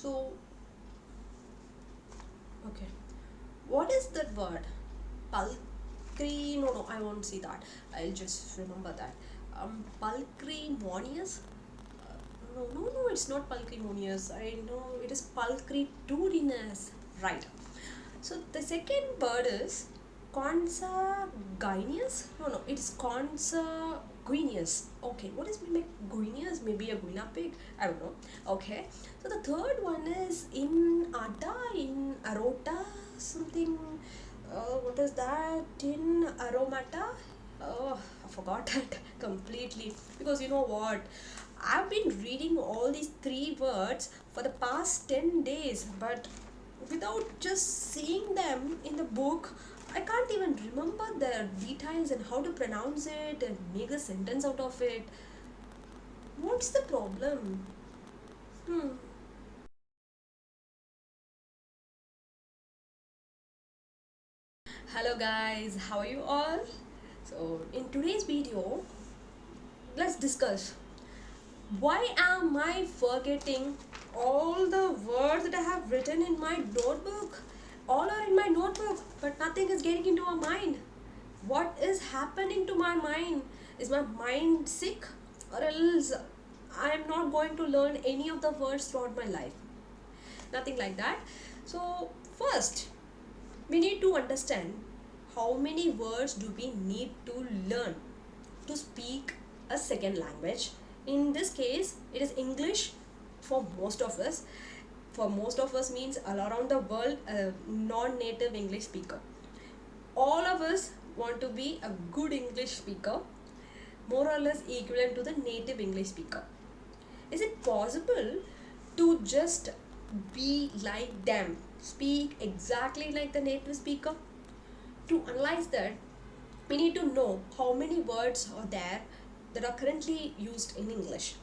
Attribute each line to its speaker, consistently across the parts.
Speaker 1: So, okay. What is that word? Pulchrinius? No, I won't see that. I'll just remember that. Pulchrinius? No, it's not pulchrinius. I know it is pulchritudinous. Right. So the second word is consanguineous. No, it's consanguineous. Okay, what is guineous? Maybe a guinea pig. I don't know. Okay. So the third one is in ata, in arota, something. What is that? In aromata. Oh, I forgot that completely. Because you know what? I've been reading all these three words for the past 10 days, but without just seeing them in the book, I can't even remember the details and how to pronounce it and make a sentence out of it. What's the problem? Hmm. Hello guys, how are you all? So in today's video, let's discuss why am I forgetting all the words that I have written in my notebook? All are in my notebook, but nothing is getting into my mind. What is happening to my mind? Is my mind sick? Or else I am not going to learn any of the words throughout my life. Nothing like that. So, first, we need to understand how many words do we need to learn to speak a second language. In this case, it is English for most of us. For most of us means all around the world, a non-native English speaker. All of us want to be a good English speaker, more or less equivalent to the native English speaker. Is it possible to just be like them, speak exactly like the native speaker? To analyze that, we need to know how many words are there that are currently used in English.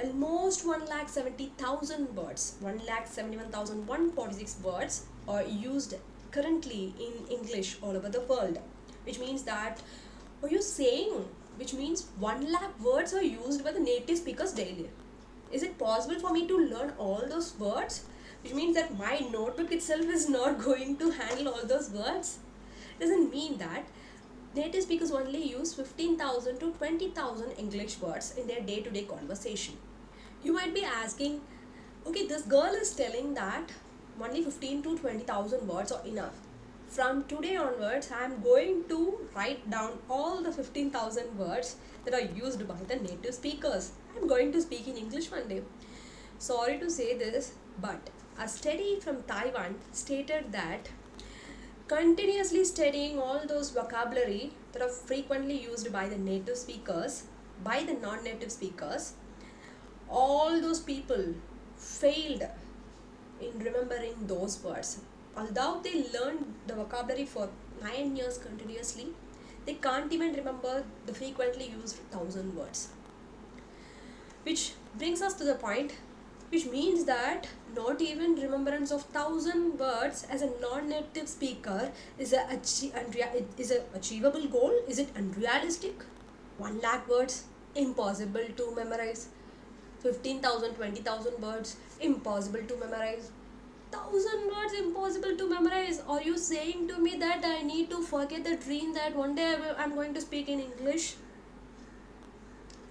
Speaker 1: Almost 1,70,000 words, 1,71,146 words are used currently in English all over the world. Which means that, are you saying, which means 1 lakh words are used by the native speakers daily? Is it possible for me to learn all those words? Which means that my notebook itself is not going to handle all those words. Doesn't mean that native speakers only use 15,000 to 20,000 English words in their day to day conversation. You might be asking, okay, this girl is telling that only 15 to 20,000 words are enough. From today onwards, I am going to write down all the 15,000 words that are used by the native speakers. I am going to speak in English one day. Sorry to say this, but a study from Taiwan stated that continuously studying all those vocabulary that are frequently used by the native speakers, by the non-native speakers, all those people failed in remembering those words. Although they learned the vocabulary for 9 years continuously, they can't even remember the frequently used 1,000 words. Which brings us to the point, which means that not even remembrance of 1,000 words as a non-native speaker is is a achievable goal. Is it unrealistic? 1 lakh words impossible to memorize. 15,000, 20,000 words impossible to memorize. 1,000 words impossible to memorize. Are you saying to me that I need to forget the dream that one day I'm going to speak in English?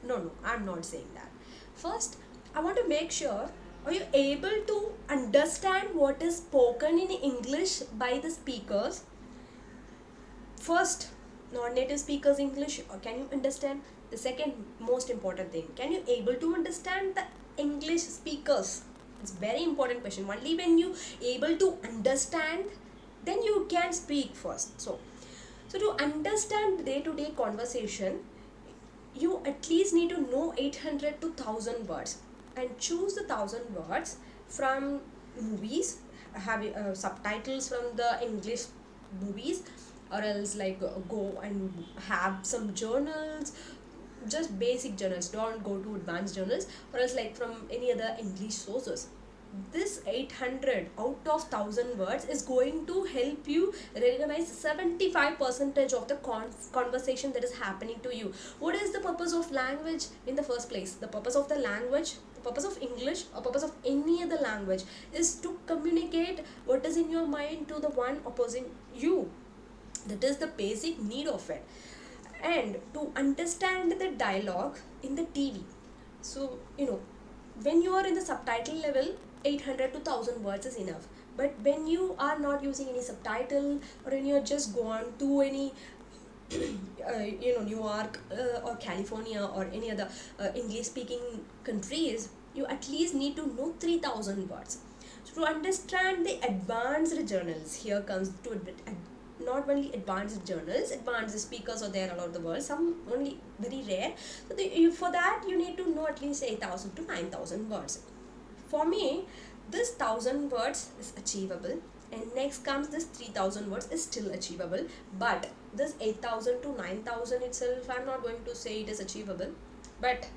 Speaker 1: No, I'm not saying that. First, I want to make sure, are you able to understand what is spoken in English by the speakers? First, non-native speakers English, or can you understand? The second most important thing, can you able to understand the English speakers? It's very important question. Only when you able to understand, then you can speak first. So to understand day-to-day conversation, you at least need to know 800 to 1,000 words and choose the 1,000 words from movies, having subtitles from the English movies, or else like go and have some journals, just basic journals, don't go to advanced journals, or else like from any other English sources. This 800 out of 1,000 words is going to help you recognize 75 percentage of the conversation that is happening to you. What is the purpose of language in the first place? The purpose of the language, the purpose of English, or purpose of any other language is to communicate what is in your mind to the one opposing you. That is the basic need of it. And to understand the dialogue in the TV, so when you are in the subtitle level, 800 to 1000 words is enough. But when you are not using any subtitle, or when you're just gone to any New York or California or any other English speaking countries, you at least need to know 3000 words. So to understand the advanced journals, here comes to not only advanced journals, advanced speakers are there all over the world, some only very rare. So for that you need to know at least 8000 to 9000 words. For me, this 1000 words is achievable, and next comes this 3000 words is still achievable. But this 8000 to 9000 itself, I'm not going to say it is achievable. But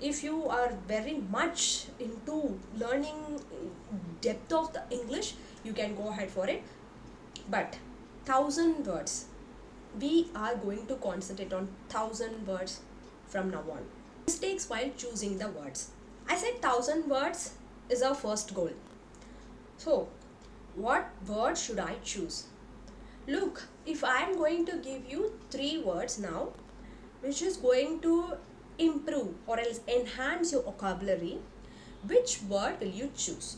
Speaker 1: if you are very much into learning depth of the English, you can go ahead for it. But 1000 words, we are going to concentrate on 1000 words from now on. Mistakes while choosing the words. I said 1000 words is our first goal. So, what word should I choose? Look, if I am going to give you 3 words now, which is going to improve or else enhance your vocabulary, which word will you choose?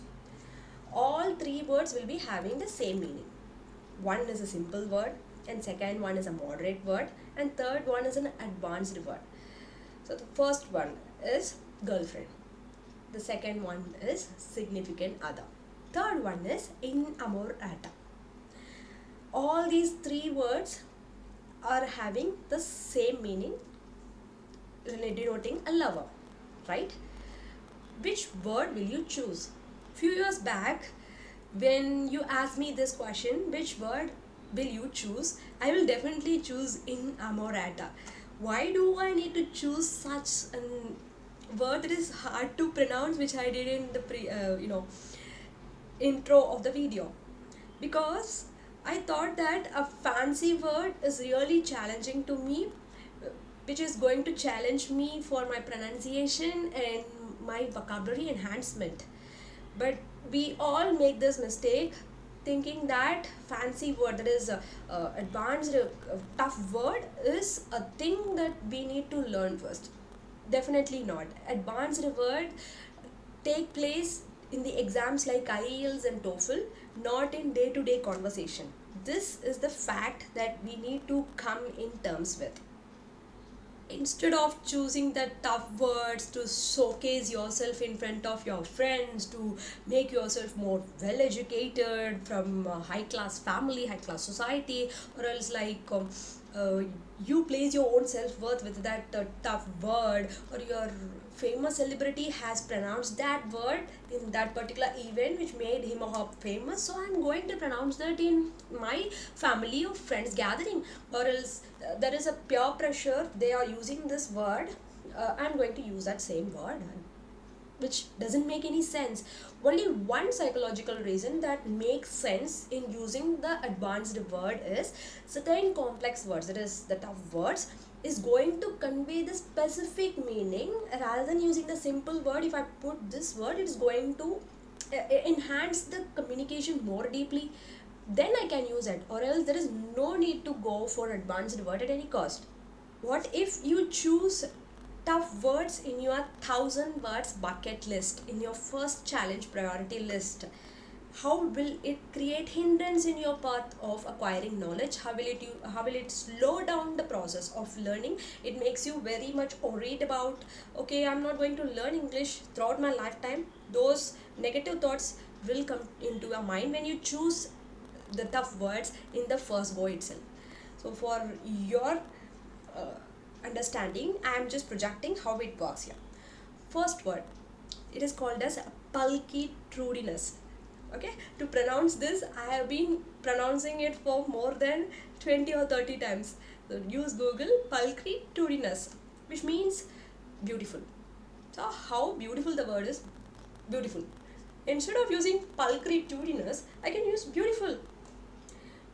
Speaker 1: All 3 words will be having the same meaning. One is a simple word, and second one is a moderate word, and third one is an advanced word. So the first one is girlfriend. The second one is significant other. Third one is inamorata. All these 3 words are having the same meaning, denoting a lover, right? Which word will you choose? Few years back, when you asked me this question, which word will you choose, I will definitely choose inamorata. Why do I need to choose such a word that is hard to pronounce, which I did in the intro of the video? Because I thought that a fancy word is really challenging to me, which is going to challenge me for my pronunciation and my vocabulary enhancement. But we all make this mistake, thinking that fancy word, that is advanced tough word, is a thing that we need to learn first. Definitely not. Advanced word take place in the exams like IELTS and TOEFL, not in day-to-day conversation. This is the fact that we need to come in terms with. Instead of choosing the tough words to showcase yourself in front of your friends, to make yourself more well educated from a high class family, high class society, or else you place your own self-worth with that tough word, or your famous celebrity has pronounced that word in that particular event which made him or her famous, so I'm going to pronounce that in my family or friends gathering. Or else there is a peer pressure, they are using this word, I'm going to use that same word, which doesn't make any sense. Only one psychological reason that makes sense in using the advanced word is certain complex words, that is the tough words, is going to convey the specific meaning. Rather than using the simple word, if I put this word, it is going to enhance the communication more deeply. Then I can use it, or else there is no need to go for advanced word at any cost. What if you choose tough words in your 1000 words bucket list, in your first challenge priority list? How will it create hindrance in your path of acquiring knowledge? How will it slow down the process of learning? It makes you very much worried about, okay, I'm not going to learn English throughout my lifetime. Those negative thoughts will come into your mind when you choose the tough words in the first go itself. So for your understanding, I am just projecting how it works here. First word, it is called as pulchritudinous. Okay, to pronounce this, I have been pronouncing it for more than 20 or 30 times. So use Google, pulchritudinous, which means beautiful. So how beautiful the word is? Beautiful. Instead of using pulchritudinous, I can use beautiful.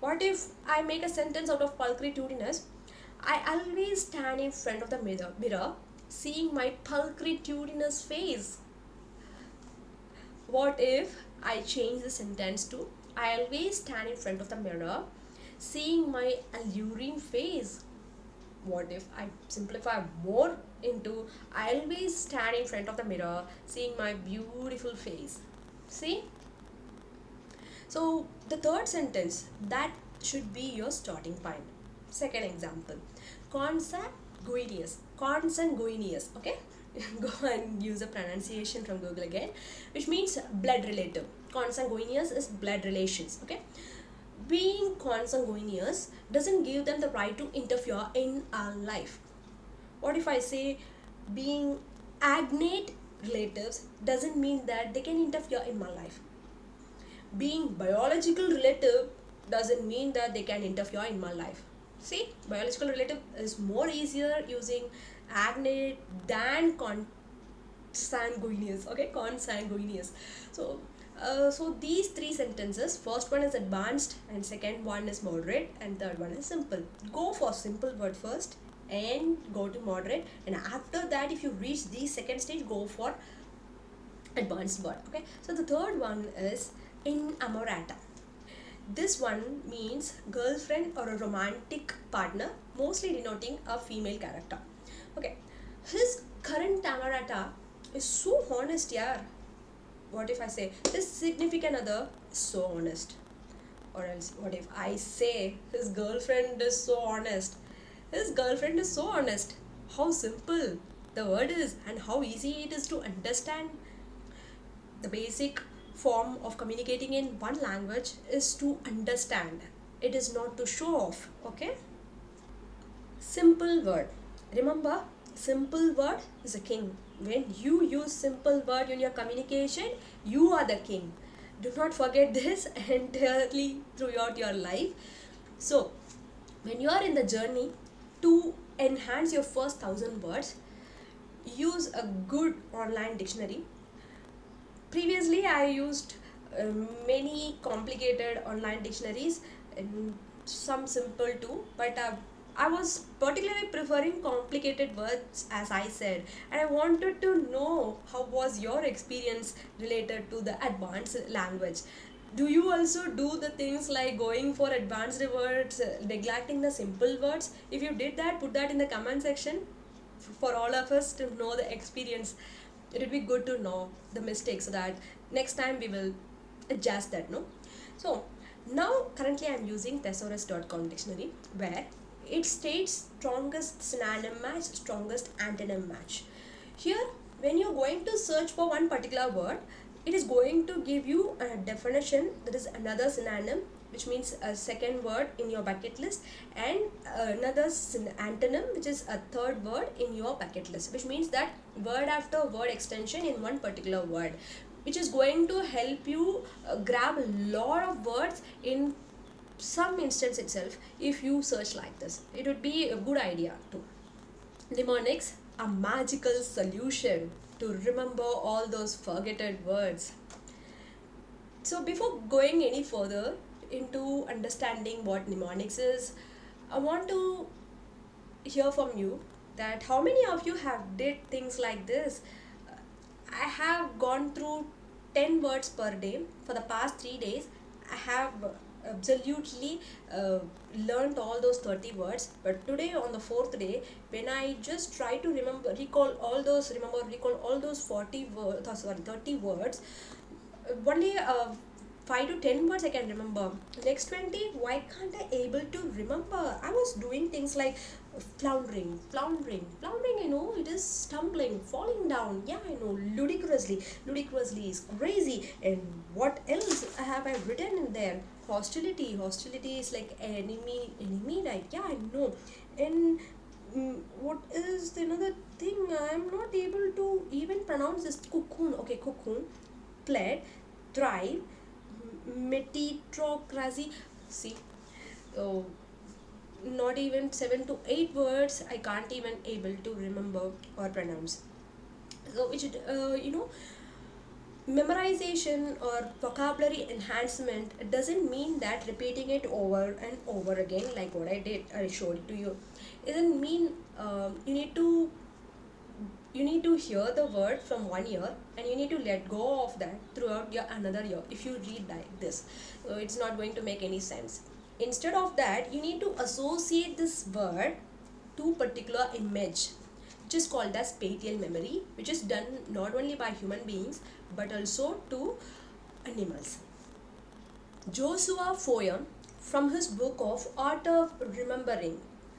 Speaker 1: What if I make a sentence out of pulchritudinous? I always stand in front of the mirror seeing my pulchritudinous face. What if I change the sentence to I always stand in front of the mirror seeing my alluring face? What if I simplify more into I always stand in front of the mirror seeing my beautiful face? See? So the third sentence that should be your starting point. Second example, consanguineous. Consanguineous. Okay, go and use a pronunciation from Google again, which means blood relative. Consanguineous is blood relations. Okay, being consanguineous doesn't give them the right to interfere in our life. What if I say being agnate relatives doesn't mean that they can interfere in my life? Being biological relative doesn't mean that they can interfere in my life. See, biological relative is more easier using agnate than consanguineous. Okay, consanguineous. So so these three sentences, first one is advanced and second one is moderate and third one is simple. Go for simple word first and go to moderate, and after that if you reach the second stage, go for advanced word. Okay, so the third one is inamorata. This one means girlfriend or a romantic partner, mostly denoting a female character. Okay, his current amorata is so honest, yeah. What if I say his significant other is so honest? Or else, what if I say his girlfriend is so honest? His girlfriend is so honest. How simple the word is and how easy it is to understand. The basic form of communicating in one language is to understand. It is not to show off. Okay? Simple word. Remember, simple word is a king. When you use simple word in your communication, you are the king. Do not forget this entirely throughout your life. So, when you are in the journey to enhance your first 1,000 words, use a good online dictionary. Previously I used many complicated online dictionaries and some simple too, but I was particularly preferring complicated words, as I said, and I wanted to know how was your experience related to the advanced language. Do you also do the things like going for advanced words, neglecting the simple words? If you did that, put that in the comment section for all of us to know the experience. It would be good to know the mistakes so that next time we will adjust that, no? So now currently I'm using thesaurus.com dictionary, where it states strongest synonym match, strongest antonym match. Here, when you're going to search for one particular word, it is going to give you a definition, that is another synonym, which means a second word in your bucket list, and another antonym, which is a third word in your bucket list, which means that word after word extension in one particular word, which is going to help you grab a lot of words in some instance itself. If you search like this, it would be a good idea too. Mnemonics, a magical solution to remember all those forgotten words. So before going any further into understanding what mnemonics is, I want to hear from you that how many of you have did things like this. I have gone through 10 words per day for the past 3 days. I have absolutely learned all those 30 words, but today on the fourth day, when I just try to recall all those 40 words, sorry, 30 words, only 5 to 10 words I can remember. Next 20, why can't I able to remember? I was doing things like floundering. I know it is stumbling, falling down. Yeah, I know, ludicrously is crazy. And what else have I written in there? Hostility is like enemy, right? Yeah, I know. And what is the another thing? I'm not able to even pronounce this. Cocoon. Okay, cocoon. Pled, thrive, meritocracy. See, oh, not even 7 to 8 words I can't even able to remember or pronounce. So which memorization or vocabulary enhancement doesn't mean that repeating it over and over again, like what I showed it to you. It doesn't mean you need to you need to hear the word from one ear and you need to let go of that throughout your another ear. If you read like this, it's not going to make any sense. Instead of that, you need to associate this word to particular image, which is called as spatial memory, which is done not only by human beings but also to animals. Joshua Foyer, from his book of Art of Remembering,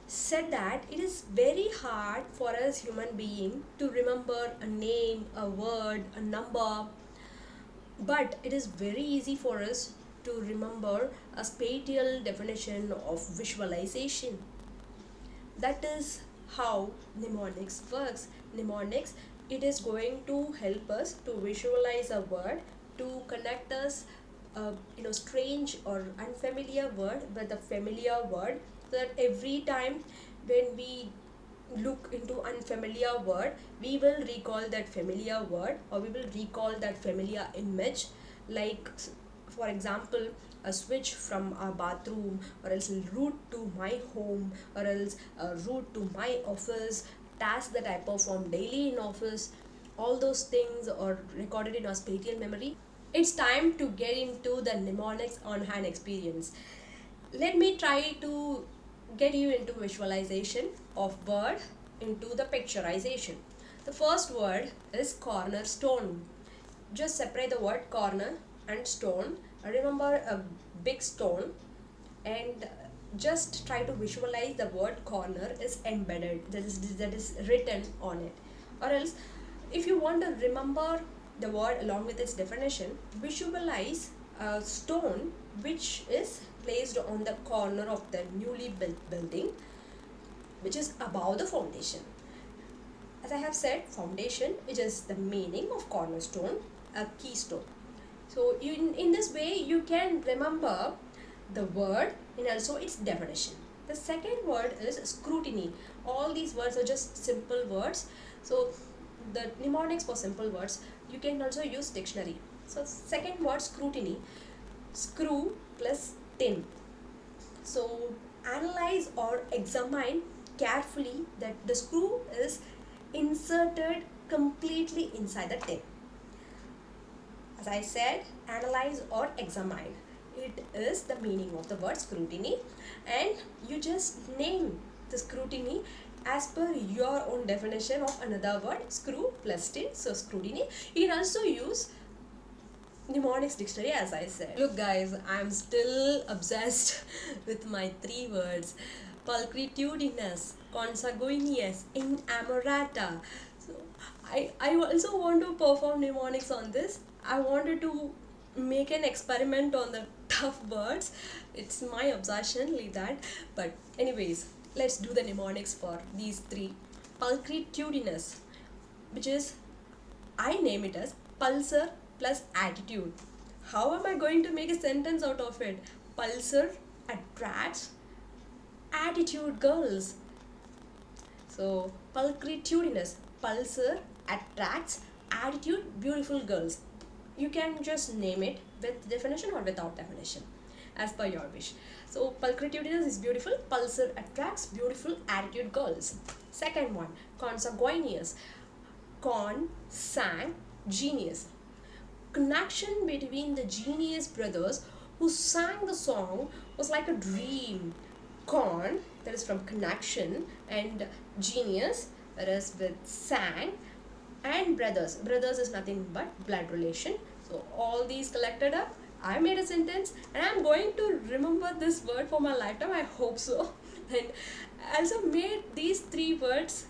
Speaker 1: said that it is very hard for us human being to remember a name, a word, a number, but it is very easy for us to remember a spatial definition of visualization. That is how mnemonics works. Mnemonics, it is going to help us to visualize a word, to connect us strange or unfamiliar word with a familiar word, so that every time when we look into unfamiliar word, we will recall that familiar word or we will recall that familiar image. Like for example, a switch from our bathroom, or else a route to my home, or else a route to my office, task that I perform daily in office. All those things are recorded in our spatial memory. It's time to get into the mnemonics on hand experience. Let me try to get you into visualization of word into the picturization. The first word is cornerstone. Just separate the word corner and stone. Remember a big stone, and just try to visualize the word corner is embedded, that is written on it. Or else, if you want to remember the word along with its definition, visualize a stone which is placed on the corner of the newly built building, which is above the foundation. As I have said, foundation, which is the meaning of cornerstone, a keystone. So in this way, you can remember the word and also its definition. The second word is scrutiny. All these words are just simple words. So the mnemonics for simple words, you can also use dictionary. So second word, scrutiny. Screw plus tin. So analyze or examine carefully that the screw is inserted completely inside the tin. As I said, analyze or examine. It is the meaning of the word scrutiny, and you just name the scrutiny as per your own definition of another word, screw plus tin. So scrutiny. You can also use mnemonics dictionary, as I said. Look guys, I'm still obsessed with my three words: pulchritudinous, consanguineous, inamorata. So I also want to perform mnemonics on this. I wanted to make an experiment on the tough words. It's my obsession, leave that. But anyways, let's do the mnemonics for these three. Pulchritudinous, which is, I name it as pulsar plus attitude. How am I going to make a sentence out of it? Pulsar attracts attitude girls. So pulchritudinous, pulsar attracts attitude beautiful girls. You can just name it with definition or without definition, as per your wish. So pulchritudinous is beautiful, pulsar attracts beautiful attitude girls. Second one, consanguineous. Con, sang, genius. Connection between the genius brothers who sang the song was like a dream. Con, that is from connection, and genius, that is with sang, and brothers is nothing but blood relation. So all these collected up, I made a sentence, and I'm going to remember this word for my lifetime, I hope so. And I also made these three words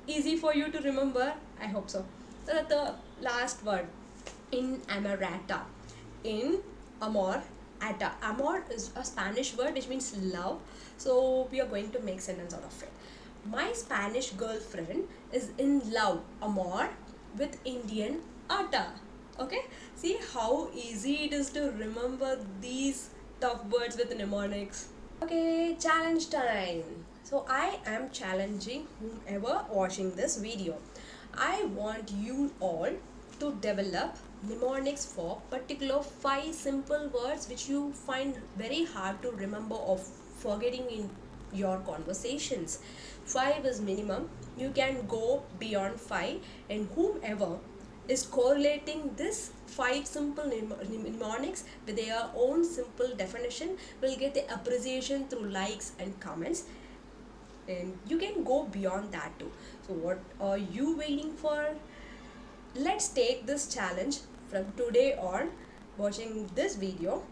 Speaker 1: easy for you to remember, I hope so. So the last word, inamorata. In amor, ata. Amor is a Spanish word which means love. So we are going to make sentence out of it. My Spanish girlfriend is in love, amor, with Indian ata. Okay, see how easy it is to remember these tough words with mnemonics. Okay, challenge time. So I am challenging whomever watching this video. I want you all to develop mnemonics for particular 5 simple words which you find very hard to remember or forgetting in your conversations. 5 is minimum. You can go beyond 5, and whomever is correlating this 5 simple mnemonics with their own simple definition will get the appreciation through likes and comments, and you can go beyond that too. So what are you waiting for? Let's take this challenge from today on. Watching this video,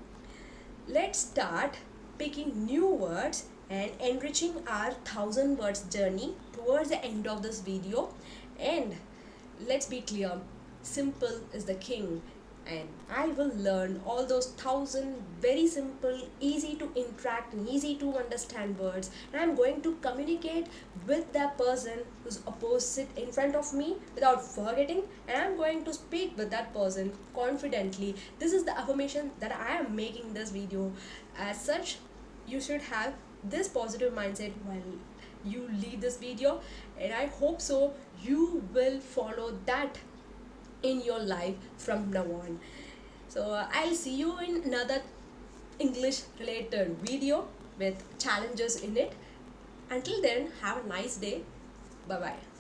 Speaker 1: let's start picking new words and enriching our 1,000 words journey towards the end of this video. And let's be clear, simple is the king, and I will learn all those 1,000 very simple, easy to interact and easy to understand words, and I'm going to communicate with that person who's opposite in front of me without forgetting, and I'm going to speak with that person confidently. This is the affirmation that I am making this video. As such, you should have this positive mindset while you leave this video, and I hope so you will follow that in your life from now on. So I'll see you in another English related video with challenges in it. Until then, have a nice day. Bye bye.